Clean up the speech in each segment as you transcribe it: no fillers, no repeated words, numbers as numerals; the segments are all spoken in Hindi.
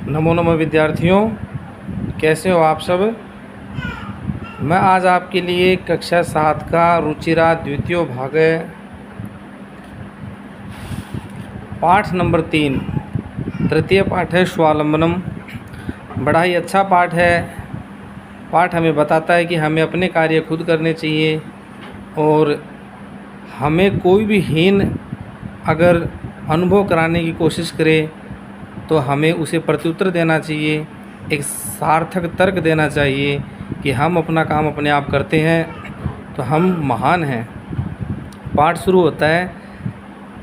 नमो नमः विद्यार्थियों, कैसे हो आप सब। मैं आज आपके लिए कक्षा 7 का रुचिरा द्वितीय भाग पाठ नंबर 3 तृतीय पाठ है स्वावलंबनम। बड़ा ही अच्छा पाठ है। पाठ हमें बताता है कि हमें अपने कार्य खुद करने चाहिए और हमें कोई भी हीन अगर अनुभव कराने की कोशिश करे तो हमें उसे प्रत्युत्तर देना चाहिए, एक सार्थक तर्क देना चाहिए कि हम अपना काम अपने आप करते हैं तो हम महान हैं। पाठ शुरू होता है।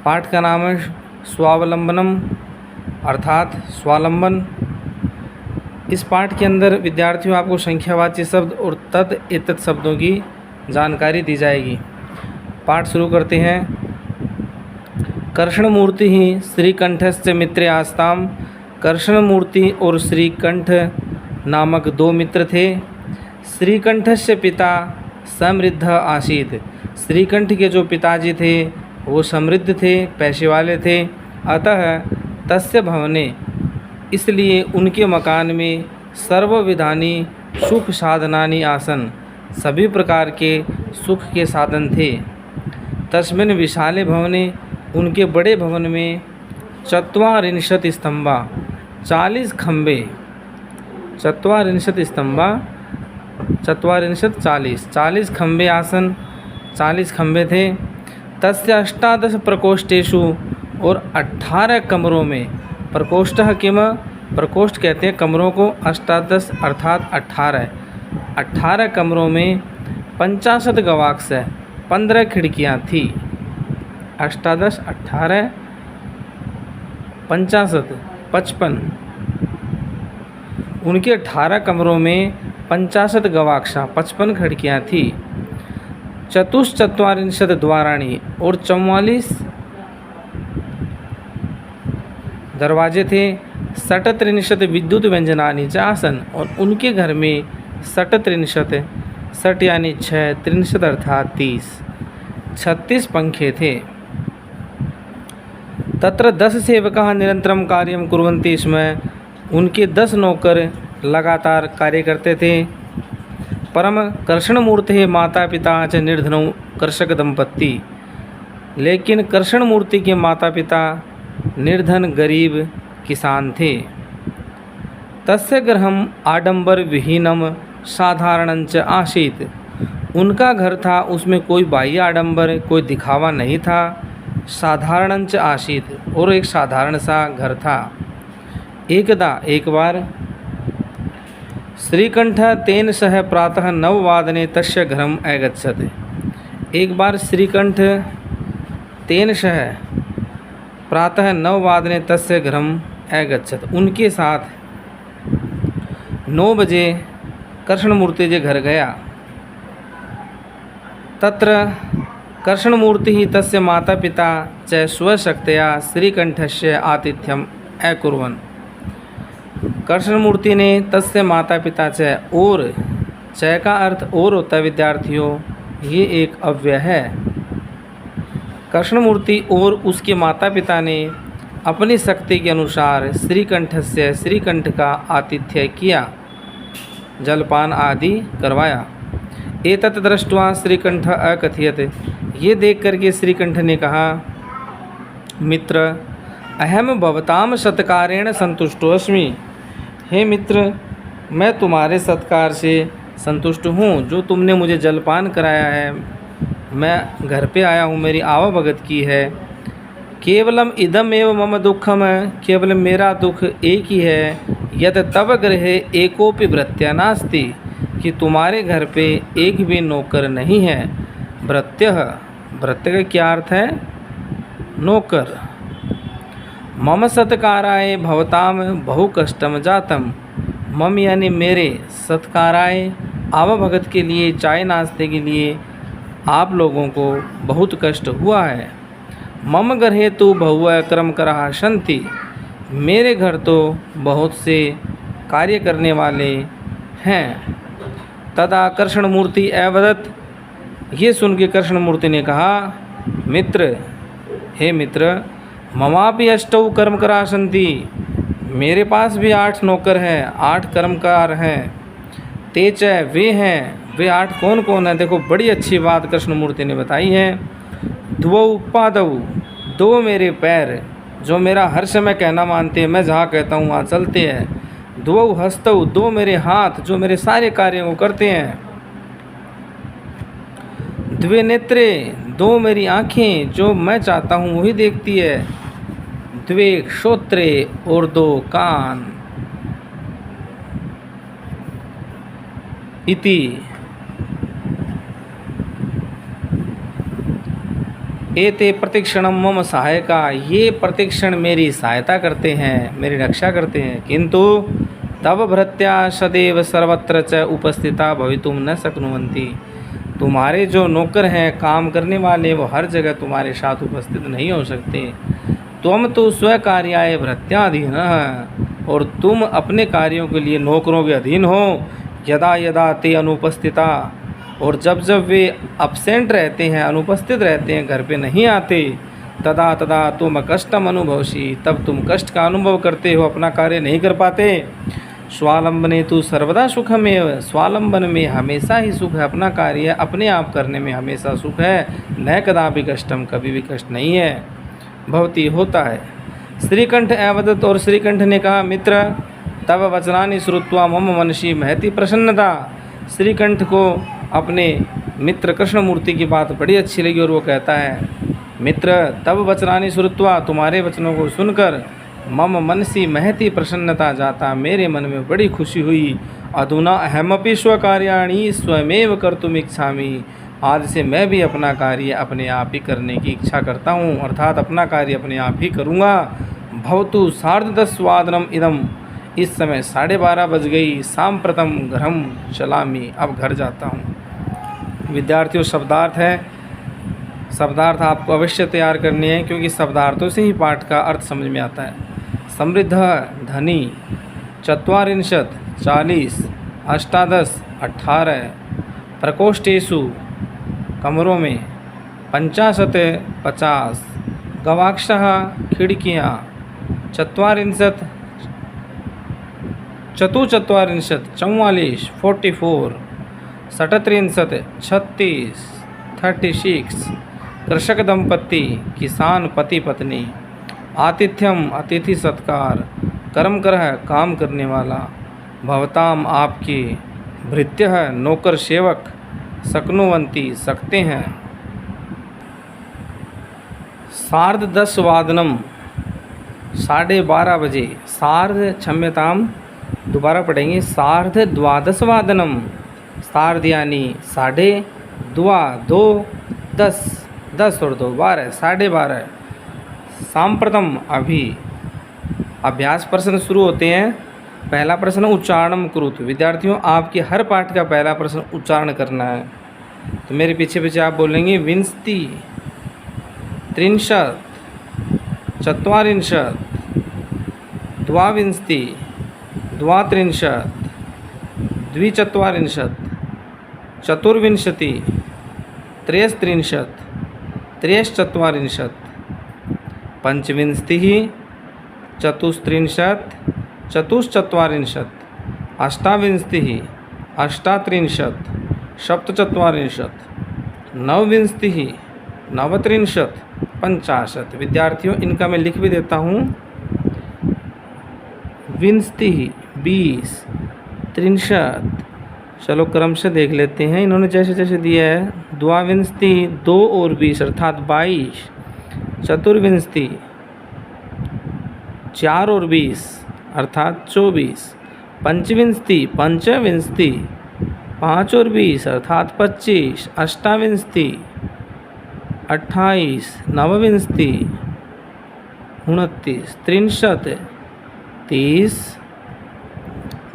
पाठ का नाम है स्वावलंबनम अर्थात स्वावलंबन। इस पाठ के अंदर विद्यार्थियों आपको संख्यावाची शब्द और तद एतत् शब्दों की जानकारी दी जाएगी। पाठ शुरू करते हैं। कर्षणमूर्ति ही श्रीकंठस्य मित्रे आस्ताम। कर्षणमूर्ति और श्रीकंठ नामक दो मित्र थे। श्रीकंठस्य पिता समृद्ध आसीत। श्रीकंठ के जो पिताजी थे वो समृद्ध थे, पैसे वाले थे। अतः तस्य भवने, इसलिए उनके मकान में सर्वविधानि सुख साधनानि आसन, सभी प्रकार के सुख के साधन थे। तस्मिन् विशाले भवने, उनके बड़े भवन में चत्वारिंशत् स्तंभा, 40 खम्भे, चत्वारिंशत् स्तंभा, 40 खम्भे आसन, 40 खम्भे थे। तस्य 18 प्रकोष्ठेषु, और 18 कमरों में, प्रकोष्ठः किम, प्रकोष्ठ कहते हैं कमरों को, 18 अर्थात 18 कमरों में 50 गवाक्ष, 15 खिड़कियाँ थी। 18 18 50 55, उनके 18 कमरों में 50 गवाक्षा, 55 खिड़कियाँ थी। चतुश्चत्वारिंशत् द्वाराणि, और 44 दरवाजे थे। षट्त्रिंशत् विद्युत व्यंजनानि च आसन, और उनके घर में 37 षट यानी 6, 63 अर्थात 30, 36 पंखे थे। तत्र 10 सेवकाः निरंतरं कार्यं कुर्वन्ति स्म, उनके 10 नौकर लगातार कार्य करते थे। परम कर्षणमूर्तेः माता पिता च निर्धनौ कर्षक दंपत्ति, लेकिन कर्षणमूर्ति के माता पिता निर्धन गरीब किसान थे। तस्य गृहम् आडंबर विहीनम साधारणञ्च आसीत्, उनका घर था उसमें कोई बाह्य आडंबर, कोई दिखावा नहीं था। साधारणञ्च आसीत्, और एक साधारण सा घर था। एकदा, एक बार, श्रीकंठ तेन सह प्रातः 9 वादने तस्य घरम् अगच्छत्। एक बार श्रीकंठ तेन सह प्रातः 9 वादने तस्य घरम् अगच्छत्, उनके साथ 9 बजे कर्षणमूर्ति के घर गया। तत्र कर्षणमूर्ति ही तस्य माता पिता च स्वशक्तया श्रीकंठस्य आतिथ्यम अकुर्वन्। कर्षणमूर्ति ने तस्य माता पिता च, और च का अर्थ और होता है विद्यार्थियों, ये एक अव्यय है। कर्षणमूर्ति और उसके माता पिता ने अपनी शक्ति के अनुसार श्रीकंठ का आतिथ्य किया, जलपान आदि करवाया। एतत् दृष्ट्वा श्रीकंठ अकथयत्, ये देख करके श्रीकंठ ने कहा, मित्र अहम भवताम सत्कारेण संतुष्टो अस्मि। हे मित्र, मैं तुम्हारे सत्कार से संतुष्ट हूँ, जो तुमने मुझे जलपान कराया है, मैं घर पे आया हूँ, मेरी आवाभगत की है। केवलम इदम एव मम दुखम, केवल मेरा दुख एक ही है, यत तव गृहे एकोपि भृत्या नास्ति, कि तुम्हारे घर पे एक भी नौकर नहीं है। भृत्यः, भृत्य का क्या अर्थ है, नौकर। मम सत्काराय भवताम बहु कष्टम जातम, मम यानी मेरे, सत्काराय आवाभगत के लिए, चाय नाश्ते के लिए आप लोगों को बहुत कष्ट हुआ है। मम गृहे तो बहु कर्मकराः सन्ति, मेरे घर तो बहुत से कार्य करने वाले हैं। तदा कर्षणमूर्ति अवदत्, ये सुन के कर्षणमूर्ति ने कहा, मित्र, हे मित्र, ममापि अष्टौ कर्मकराः सन्ति, मेरे पास भी 8 नौकर हैं, 8 कर्मकार हैं। ते च वे हैं, वे 8 कौन कौन हैं? देखो बड़ी अच्छी बात कृष्णमूर्ति ने बताई है। द्वौ पादौ, 2 मेरे पैर जो मेरा हर समय कहना मानते हैं, मैं जहाँ कहता हूँ वहाँ चलते हैं। द्वौ हस्तौ, 2 मेरे हाथ जो मेरे सारे कार्यों को करते हैं। द्वे नेत्रे, 2 मेरी आँखें जो मैं चाहता हूँ वही देखती है। द्वे श्रोत्रे, और 2 कान। इति एते प्रतिक्षणम मम सहायका, ये प्रतिक्षण मेरी सहायता करते हैं, मेरी रक्षा करते हैं। किंतु तब भृत्या सदैव सर्वत्र च उपस्थिता भवितुम न शक्नुवन्ति, तुम्हारे जो नौकर हैं, काम करने वाले, वो हर जगह तुम्हारे साथ उपस्थित नहीं हो सकते। त्वम तो स्वकार्याय भृत्याधीन, और तुम अपने कार्यों के लिए नौकरों के अधीन हो। यदा यदा ते अनुपस्थिता, और जब जब वे अपसेंट रहते हैं, अनुपस्थित रहते हैं, घर पे नहीं आते, तदा तदा तुम कष्टम अनुभवसी, तब तुम कष्ट का अनुभव करते हो, अपना कार्य नहीं कर पाते। स्वावलंबने तो सर्वदा सुखमेव, स्वावलंबन में हमेशा ही सुख है, अपना कार्य अपने आप करने में हमेशा सुख है। न कदापि कष्टम, कभी भी कष्ट नहीं है। भवती होता है। श्रीकंठ अवदत, और श्रीकंठ ने कहा, मित्र तब वचनानि श्रुत्वा मम मनसि महती प्रसन्नता। श्रीकंठ को अपने मित्र कृष्णमूर्ति की बात बड़ी अच्छी लगी और वो कहता है, मित्र तब वचनानि श्रुत्वा, तुम्हारे वचनों को सुनकर मम मनसि महती प्रसन्नता जाता, मेरे मन में बड़ी खुशी हुई। अधुना अहमपि स्वकार्याणि स्वयमेव कर्तुम इच्छामि, आज से मैं भी अपना कार्य अपने आप ही करने की इच्छा करता हूँ, अर्थात अपना कार्य अपने आप ही करूँगा। भवतु 10:30 वादनम इदम, इस समय 12:30 बज गई। सांप्रतम घरम चलामी, अब घर जाता हूँ। विद्यार्थियों, शब्दार्थ है, शब्दार्थ आपको अवश्य तैयार करने हैं, क्योंकि शब्दार्थों से ही पाठ का अर्थ समझ में आता है। समृद्ध, धनी, 44, 40, 18, 18, प्रकोष्ठेषु, कमरों में, 50, 50, गवाक्षः, खिड़कियाँ, 44, 44, 44, 37, 36, 36, कृषक दंपति, किसान पति पत्नी, आतिथ्यम, अतिथि सत्कार, कर्म करह, काम करने वाला, भवताम, आपकी, भृत्यः, नौकर सेवक, शक्नुवन्ति, सकते हैं। 10:30 वादनम, 12:30 बजे। क्षम्यताम, दोबारा पढ़ेंगे। 12:30 वादनम, सार्ध यानी 12:30, 2, 10, 10 और 2 12, 12:30। सांप्रतम, अभी। अभ्यास प्रश्न शुरू होते हैं। पहला प्रश्न उच्चारणम कुरुत। विद्यार्थियों, आपके हर पाठ का पहला प्रश्न उच्चारण करना है, तो मेरे पीछे पीछे आप बोलेंगे। विंशति, 30, 40, द्वाविंशति, 32, द्विचत्वारिंशत्, चतुर्विंशति, 33, 43, पंचविंशतिः, 34, 44, अष्टाविंशतिः, 38, सप्तचत्वारिंशत्, नवविंशतिः, 39, 50। विद्यार्थियों, इनका मैं लिख भी देता हूँ। विंशतिः, 20, 30। चलो क्रम से देख लेते हैं, इन्होंने जैसे जैसे दिया है। द्वाविंशति, 2 और 20 अर्थात 22। चतुर्विंशति, 4 और 20 अर्थात 24। पंचविंशति, 5 और 20 अर्थात 25। अष्टाविंशति, 28। नवविंशति, 29। 30, 30।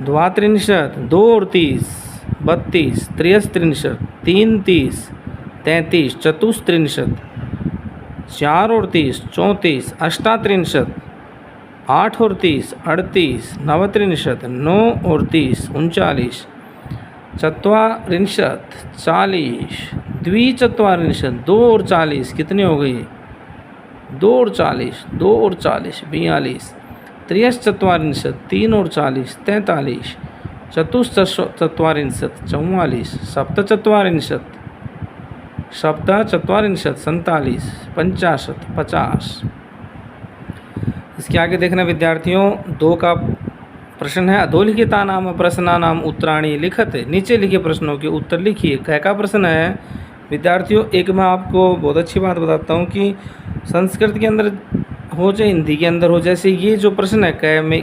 द्वात्रिंशत्, 2 और 30, 32। 33, 33, 33। चतुस्त्रिंशत्, 4 और 30, 34। अष्टात्रिंशत्, 8 और 30, 38। नवत्रिंशत्, 9 और 30, 39। चत्वारिंशत्, 40। द्विचत्वारिंशत्, 2 और 40 कितने हो गए? 2 और 40, 2 और 40, 42। त्र्यश्चत्वारिंशत् 3 और 40 43, चतुश्चत्वारिंशत् 44, सप्तचत्वारिंशत् 47, 50, 50। इसके आगे देखना विद्यार्थियों, 2 का प्रश्न है। अधोलिखिता नाम प्रश्ना नाम उत्तराणी लिखत। नीचे लिखे प्रश्नों के उत्तर लिखिए। कै का प्रश्न है विद्यार्थियों। एक मैं आपको बहुत अच्छी बात बताता हूँ कि संस्कृत के अंदर हो चाहे हिंदी के अंदर हो, जैसे ये जो प्रश्न है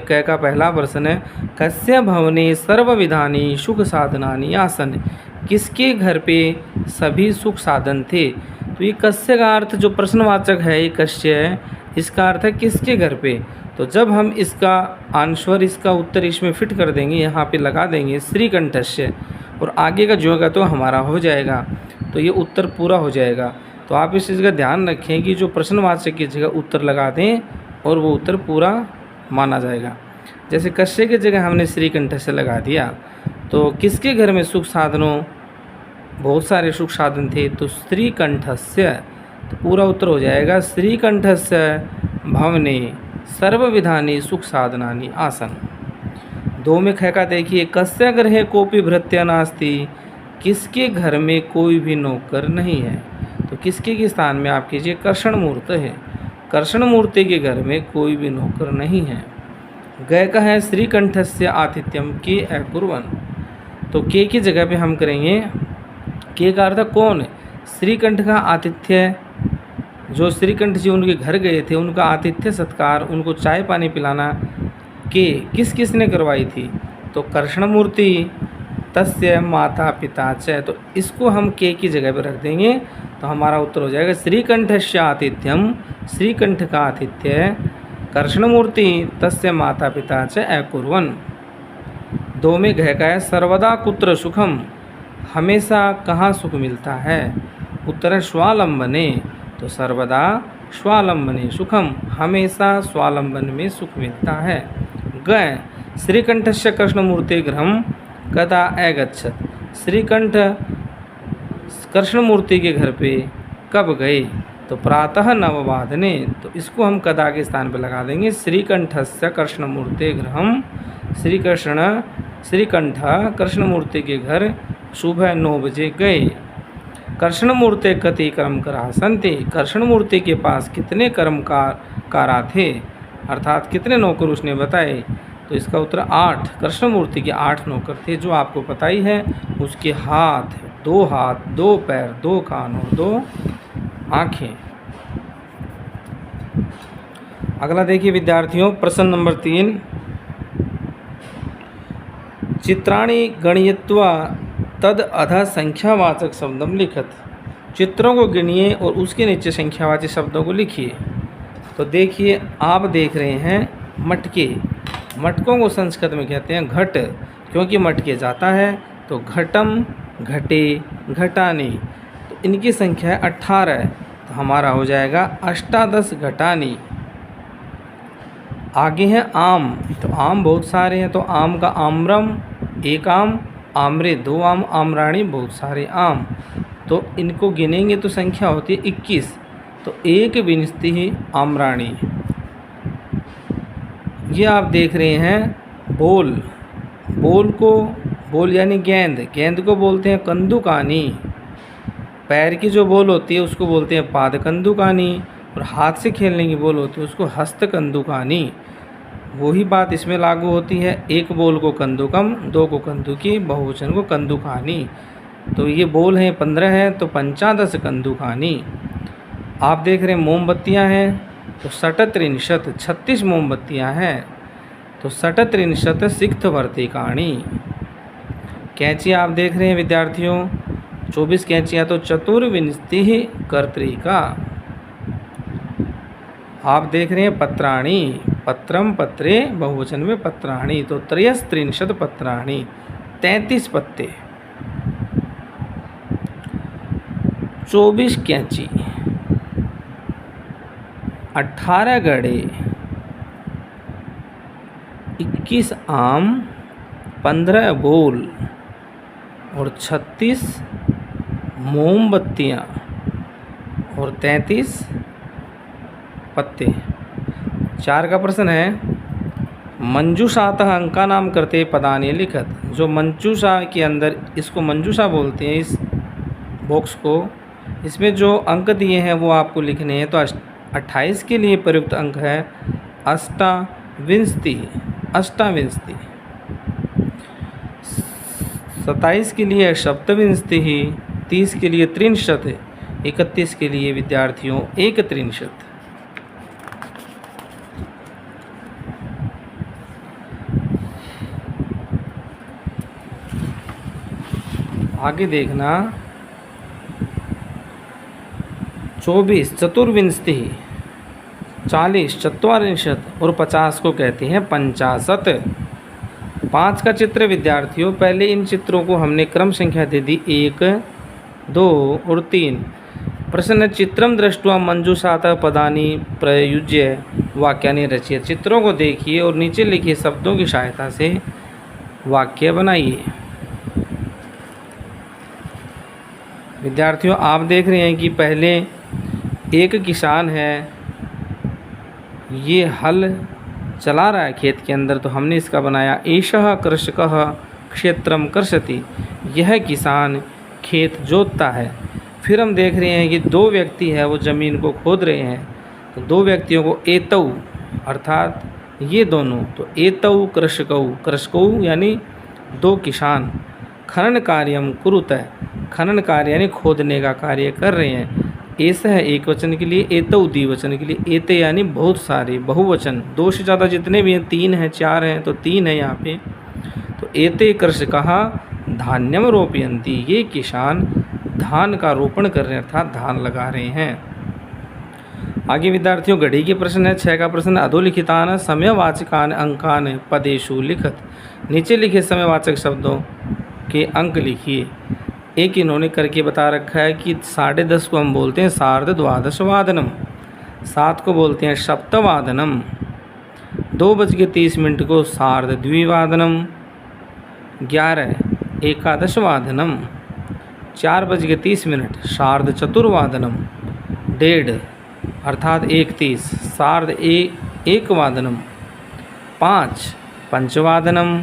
कै का पहला प्रश्न है, कस्य भवने सर्वविधानी सुख साधनानि आसन। किसके घर पे सभी सुख साधन थे। तो ये कस्य का अर्थ जो प्रश्नवाचक है ये कस्य है, इसका अर्थ है किसके घर पे। तो जब हम इसका आंसर, इसका उत्तर इसमें फिट कर देंगे, यहाँ पे लगा देंगे श्रीकंठस्य, और आगे का जो होगा तो हमारा हो जाएगा, तो ये उत्तर पूरा हो जाएगा। तो आप इस चीज़ का ध्यान रखें कि जो प्रश्नवाचक की जगह उत्तर लगा दें और वो उत्तर पूरा माना जाएगा। जैसे कश्य की जगह हमने श्रीकंठस्य लगा दिया, तो किसके घर में सुख साधनों, बहुत सारे सुख साधन थे, तो श्रीकंठस्य, तो पूरा उत्तर हो जाएगा श्रीकंठस्य भवने सर्वविधानी सुख साधनानि आसन। 2 में ख का देखिए, कस्य गृहे कोपि भृत्य नास्ति। किसके घर में कोई भी नौकर नहीं है। तो किसके के स्थान में आप कीजिए कर्षण मूर्त है। कर्षण मूर्ति के घर में कोई भी नौकर नहीं है। गय का है श्रीकंठस्य आतिथ्यम के अकुर्वन्। तो के की जगह पे हम करेंगे के का अर्थ कौन है, श्रीकंठ का आतिथ्य। जो श्रीकंठ जी उनके घर गए थे, उनका आतिथ्य सत्कार, उनको चाय पानी पिलाना के किस किस ने करवाई थी। तो कर्षण मूर्ति तस्य माता पिता च। तो इसको हम के की जगह पर रख देंगे, तो हमारा उत्तर हो जाएगा श्रीकंठस्य आतिथ्यम, श्रीकंठ का आतिथ्य कर्षणमूर्ति तस्य माता पिता च अकुर्वन्। 2 में घ का है सर्वदा कुत्र सुखम। हमेशा कहाँ सुख मिलता है। उत्तर है स्वालंबने। तो सर्वदा स्वालंबने सुखम, हमेशा स्वालंबन में सुख मिलता है। ग श्रीकंठस्य कृष्णमूर्ति गृहम कदा अगच्छत्। श्रीकंठ कृष्णमूर्ति के घर पे कब गए। तो प्रातः 9 वादने। तो इसको हम कदा के स्थान पर लगा देंगे श्रीकंठस्य कृष्णमूर्ति गृहम। श्रीकंठ कृष्णमूर्ति के घर सुबह 9 बजे गए। कृष्णमूर्ति कति कर्मकरा सन्ति। कृष्णमूर्ति के पास कितने कर्मकारा थे, अर्थात कितने नौकर उसने बताए। तो इसका उत्तर 8। कृष्णमूर्ति के 8 नौकर थे, जो आपको पता ही है। उसके हाथ 2 पैर 2 कान और 2 आँखें। अगला देखिए विद्यार्थियों, प्रश्न नंबर 3। चित्राणि गणयित्वा तद अधः संख्यावाचक शब्दम लिखत। चित्रों को गिनिए और उसके नीचे संख्यावाचक शब्दों को लिखिए। तो देखिए, आप देख रहे हैं मटके। मटकों को संस्कृत में कहते हैं घट, क्योंकि मटके जाता है। तो घटम, घटे, घटानी। तो इनकी संख्या है 18। तो हमारा हो जाएगा 18 घटानी। आगे है आम। तो आम बहुत सारे हैं। तो आम का आम्रम 1 आम, आम्रे 2 आम, आम्राणी बहुत सारे आम। तो इनको गिनेंगे तो संख्या होती है 21। तो 1 विंशति ही आम्राणी। ये आप देख रहे हैं बोल। बोल यानी गेंद को बोलते हैं कंदुकानी। पैर की जो बोल होती है उसको बोलते हैं पाद कंदुकानी, और हाथ से खेलने की बोल होती है उसको हस्त कंदुकानी। वही बात इसमें लागू होती है। 1 बोल को कंदुकम, 2 को कंदुकी, बहुवचन को कंदुकानी। तो ये बोल हैं 15 है, तो 15 कंदुकानी। आप देख रहे हैं मोमबत्तियां हैं। तो 37 36 मोमबत्तियां हैं। तो 37 सिक्थवर्तिकाणी। कैंची आप देख रहे हैं विद्यार्थियों 24 कैंचियाँ। तो चतुर्विंशति कर्तृका। आप देख रहे हैं पत्राणी। पत्रम पत्रे बहुवचन में पत्राणी। तो 33 पत्राणी, 33 पत्ते। 24 कैंची, 18 गड़े, 21 आम, 15 बोल और 36 मोमबत्तियाँ और 33 पत्ते। 4 का प्रश्न है, मंजूषातः अंका नाम करते पदानि लिखत। जो मंजूषा के अंदर, इसको मंजूषा बोलते हैं इस बॉक्स को, इसमें जो अंक दिए हैं वो आपको लिखने हैं। तो 28 के लिए प्रयुक्त अंक है अष्टाविंशति, 27 के लिए सप्तविंशति, 30 के लिए त्रिंशत, 31 के लिए विद्यार्थियों एकत्रिंशत। आगे देखना 24 चतुर्विंशति, 40 चत्वारिंशत और 50 को कहते हैं पंचाशत। 5 का चित्र विद्यार्थियों, पहले इन चित्रों को हमने क्रम संख्या दे दी 1, 2 और 3। प्रश्न चित्रम दृष्ट्वा मंजूषातः पदानि प्रयुज्य वाक्यानि रचित। चित्रों को देखिए और नीचे लिखे शब्दों की सहायता से वाक्य बनाइए। विद्यार्थियों आप देख रहे हैं कि पहले एक किसान है, ये हल चला रहा है खेत के अंदर, तो हमने इसका बनाया एषः कृषकः क्षेत्रम कृषति, यह किसान खेत जोतता है। फिर हम देख रहे हैं कि 2 व्यक्ति है वो ज़मीन को खोद रहे हैं, तो 2 व्यक्तियों को एतौ अर्थात ये दोनों, तो एतौ कृषकौ, कृषकौ यानी 2 किसान, खनन कार्यम कुरुतः, खनन कार्य यानी खोदने का कार्य कर रहे हैं। ऐसा है एक वचन के लिए, एतौ द्विवचन के लिए, एते यानी बहुत सारे, बहुवचन, 2 से ज़्यादा जितने भी हैं, 3 हैं 4 हैं तो 3 है यहाँ पे। तो एते कृषकः धान्यम रोपयन्ति, ये किसान धान का रोपण कर रहे हैं अर्थात धान लगा रहे हैं। आगे विद्यार्थियों गढ़ी के प्रश्न है 6 का प्रश्न, अधोलिखितान समयवाचकान अंकान पदेषु लिखत। नीचे लिखे समयवाचक शब्दों के अंक लिखिए। एक इन्होंने करके बता रखा है कि 10:30 को हम बोलते हैं सार्धद्वादशवादनम, 7 को बोलते हैं सप्तवादनम, 2:30 को सार्धद्विवादनम, 11 एकादशवादनम, 4:30 सार्धचतुर्वादनम, 1:30 अर्थात 1:30 सार्ध-एकवादनम, 5 पंचवादनम,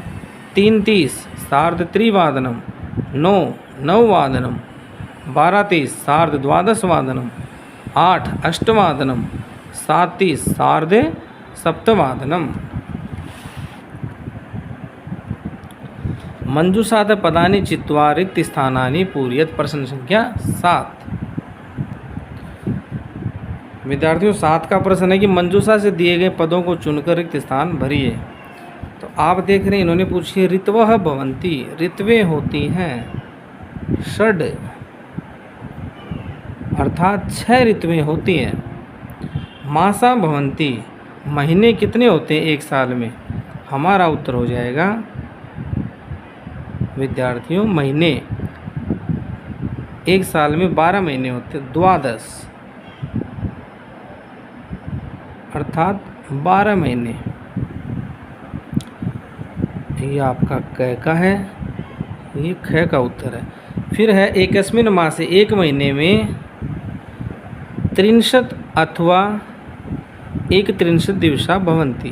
3:30 सार्धत्रिवादनम, 9 नववादनम, 12:30 सार्धद्वादशवादनम, 8 अष्टवादनम, 7:30 सार्धसप्तवादनम। मंजूषातः पदानि चित्वा रिक्त स्थानानि पूरयत। प्रश्न संख्या 7। विद्यार्थियों 7 का प्रश्न है कि मंजूषा से दिए गए पदों को चुनकर रिक्त स्थान भरिए। तो आप देख रहे हैं इन्होंने पूछी ऋतवः भवन्ति, ऋतवें होती हैं, षड अर्थात 6 ऋतुएं होती हैं, मासा भवन्ति, महीने कितने होते हैं एक साल में। हमारा उत्तर हो जाएगा विद्यार्थियों महीने एक साल में 12 महीने होते हैं, द्वादश अर्थात 12 महीने। ये आपका क का है, ये ख का उत्तर है। फिर है एकस्मिन् मासे, एक महीने में 63 अथवा 31 दिवसा भवन्ति।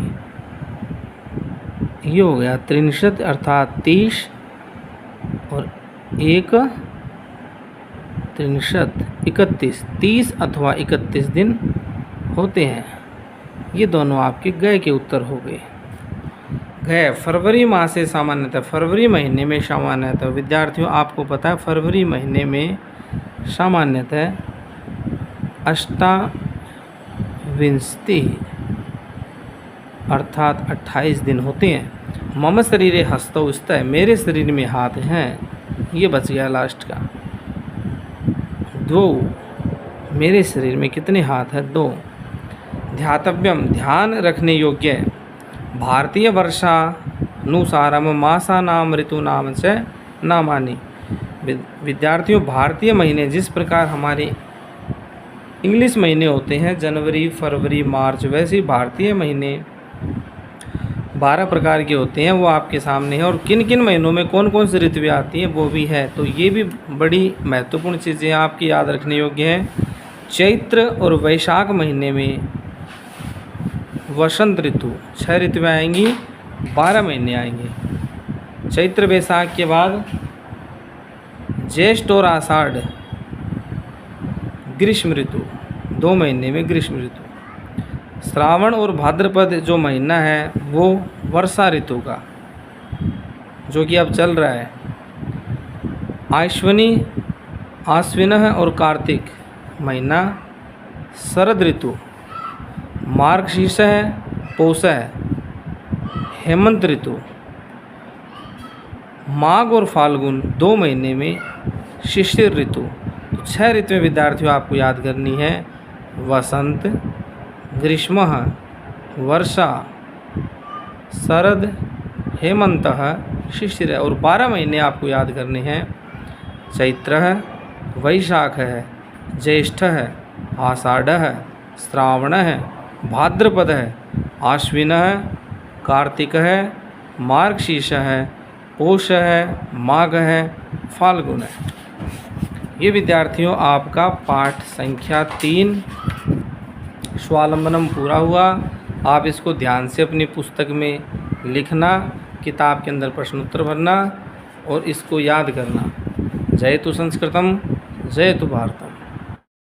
ये हो गया 63 अर्थात 30 और 31 30 अथवा 31 दिन होते हैं। ये दोनों आपके गए के उत्तर हो गए। गए फरवरी माह से सामान्यतः, फरवरी महीने में सामान्यतः विद्यार्थियों आपको पता है फरवरी महीने में सामान्यतः अष्टाविंशति अर्थात 28 दिन होते हैं। मम शरीरे हस्तौ स्तः, मेरे शरीर में हाथ हैं, ये बच गया लास्ट का। 2, मेरे शरीर में कितने हाथ हैं, 2। ध्यातव्यम, ध्यान रखने योग्य, भारतीय वर्षानुसारम मासानाम ऋतूनाम च नामानि। विद्यार्थियों भारतीय महीने जिस प्रकार हमारे इंग्लिश महीने होते हैं जनवरी फरवरी मार्च, वैसे ही भारतीय महीने 12 प्रकार के होते हैं, वो आपके सामने है। और किन किन महीनों में कौन कौन सी ऋतुएं आती हैं वो भी है। तो ये भी बड़ी महत्वपूर्ण चीज़ें आपकी याद रखने योग्य हैं। चैत्र और वैशाख महीने में वसंत ऋतु 6 ऋतुएं आएंगी, 12 महीने आएंगे। चैत्र वैशाख के बाद ज्येष्ठ और आषाढ़ ग्रीष्म ऋतु, 2 महीने में ग्रीष्म ऋतु। श्रावण और भाद्रपद जो महीना है वो वर्षा ऋतु का, जो कि अब चल रहा है। आश्विनी, आश्विनः और कार्तिक महीना शरद ऋतु। मार्गशीर्षः, पौषः हेमंत ऋतु। माघ और फाल्गुन 2 महीने में शिशिर ऋतु। तो 6 ऋतुएं विद्यार्थियों आपको याद करनी है। वसंत, ग्रीष्मः, वर्षा, शरद, हेमंतः, शिशिर। और 12 महीने आपको याद करने हैं। चैत्रः, वैशाखः, ज्येष्ठः, आषाढ़ः, श्रावणः, भाद्रपदः, आश्विनः, कार्तिकः, मार्गशीर्षः, पौषः, माघः, फाल्गुनः। ये विद्यार्थियों आपका पाठ संख्या 3 स्वावलंबनम पूरा हुआ। आप इसको ध्यान से अपनी पुस्तक में लिखना, किताब के अंदर प्रश्न उत्तर भरना और इसको याद करना। जयतु संस्कृतम, जयतु भारतम।